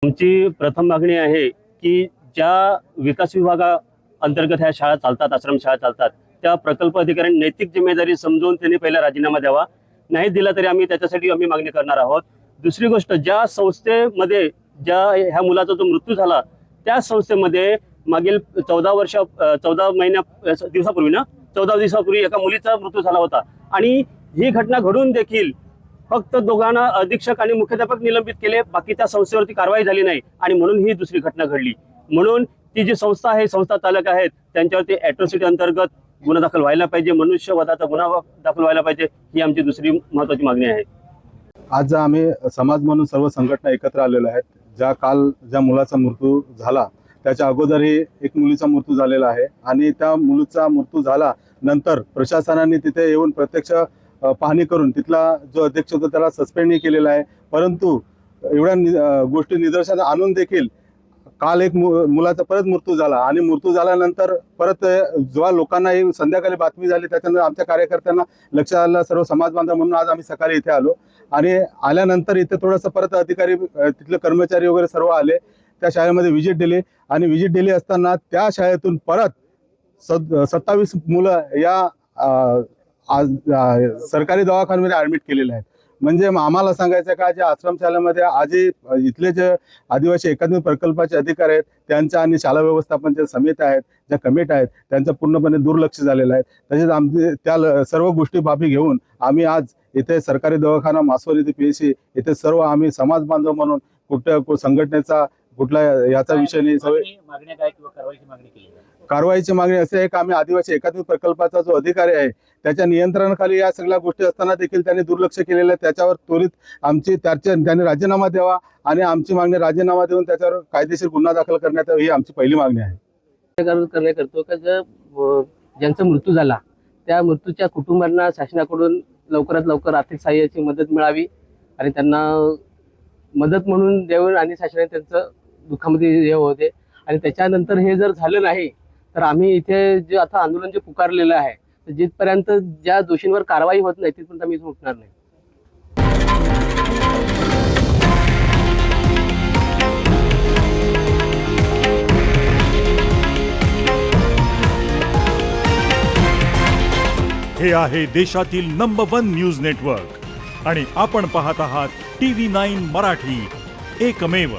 आमची प्रथम मागणी आहे की ज्या विकास विभागा अंतर्गत ह्या शाळा चालतात, आश्रमशाळा चालतात, त्या प्रकल्प अधिकाऱ्यांनी नैतिक जिम्मेदारी समजून त्यांनी पहिला राजीनामा द्यावा. नाही दिला तरी आम्ही त्याच्यासाठी मागणी करणार आहोत. दुसरी गोष्ट, ज्या संस्थेमध्ये ह्या मुलाचा जो मृत्यू झाला त्या संस्थेमध्ये मागील 14 दिवसापूर्वी एका मुलीचा मृत्यू झाला होता आणि ही घटना घडून देखील फक्त दोघांना अधीक्षक आणि मुख्याध्यापक निलंबित केले, बाकी त्या संस्थेवरती कारवाई झाली नाही आणि म्हणून ही दुसरी घटना घडली. म्हणून ती जी संस्था आहे, संस्था चालक आहेत, त्यांच्यावरती ॲट्रॉसिटी अंतर्गत गुन्हा दाखल व्हायला पाहिजे, मनुष्यवधाचा गुन्हा दाखल व्हायला पाहिजे, ही आमची दुसरी महत्त्वाची मागणी आहे. आज आम्ही समाज म्हणून सर्व संघटना एकत्र आलेलो आहेत. ज्या मुलाचा मृत्यू झाला त्याच्या अगोदरही एक मुलीचा मृत्यू झालेला आहे आणि त्या मुलीचा मृत्यू झाला नंतर प्रशासनाने तिथे येऊन प्रत्यक्ष पाहणी करून तिथला जो अध्यक्ष होता त्याला सस्पेंडही केलेला आहे. परंतु एवढ्या गोष्टी निदर्शनास आणून देखील काल एक मुलाचा परत मृत्यू झाला आणि मृत्यू झाल्यानंतर परत जेव्हा लोकांना ही संध्याकाळी बातमी झाली त्याच्यानंतर आमच्या कार्यकर्त्यांना लक्षात आलं, सर्व समाज बांधव म्हणून आज आम्ही सकाळी इथे आलो आणि आल्यानंतर इथे थोडंसं परत अधिकारी, तिथले कर्मचारी वगैरे सर्व आले, त्या शाळेमध्ये व्हिजिट दिली आणि व्हिजिट दिली असताना त्या शाळेतून परत 27 मुलं या सरकारी दवाखान्यामध्ये ॲडमिट केलेले आहेत. म्हणजे आम्हाला सांगायचं का, ज्या आश्रमशाळेमध्ये आजही इथले जे आदिवासी एकात्मिक प्रकल्पाचे अधिकारी आहेत त्यांच्या आणि शाळा व्यवस्थापनच्या समित्या आहेत, ज्या कमिट्या आहेत, त्यांचं पूर्णपणे दुर्लक्ष झालेलं आहे. तसेच आमचे त्या सर्व गोष्टी बाबी घेऊन आम्ही आज इथे सरकारी दवाखाना मासवड इथे PSC इथे सर्व आम्ही समाज बांधव म्हणून कुठल्या संघटनेचा कुठला याचा विषय नाही, मागण्या काय किंवा कारवाईची मागणी केली. कारवाईची मागणी असे आहे की आम्ही आदिवासी एकात्मिक प्रकल्पाचा जो अधिकारी आहे त्याच्या नियंत्रणाखाली या सगळ्या गोष्टी असताना देखील त्यांनी दुर्लक्ष केलेलं आहे. त्याच्यावर त्वरित त्यांनी राजीनामा द्यावा आणि आमची मागणी राजीनामा देऊन त्याच्यावर कायदेशीर गुन्हा दाखल करण्यात यावा, ही आमची पहिली मागणी आहे. करतो का ज्यांचा मृत्यू झाला त्या मृत्यूच्या कुटुंबांना शासनाकडून लवकरात लवकर आर्थिक सहाय्याची मदत मिळावी आणि त्यांना मदत म्हणून द्यावी आणि शासनाने त्यांचं दुःखामध्ये हे होते. आणि त्याच्यानंतर हे जर झालं नाही तर आम्ही इथे जे आता आंदोलन जे पुकारलेलं आहे, जिथपर्यंत ज्या दोषींवर कारवाई होत नाही तिथपर्यंत आम्ही इथून उठणार नाही. हे आहे देशातील नंबर 1 न्यूज नेटवर्क आणि आपण पाहत आहात TV9 मराठी, एकमेव.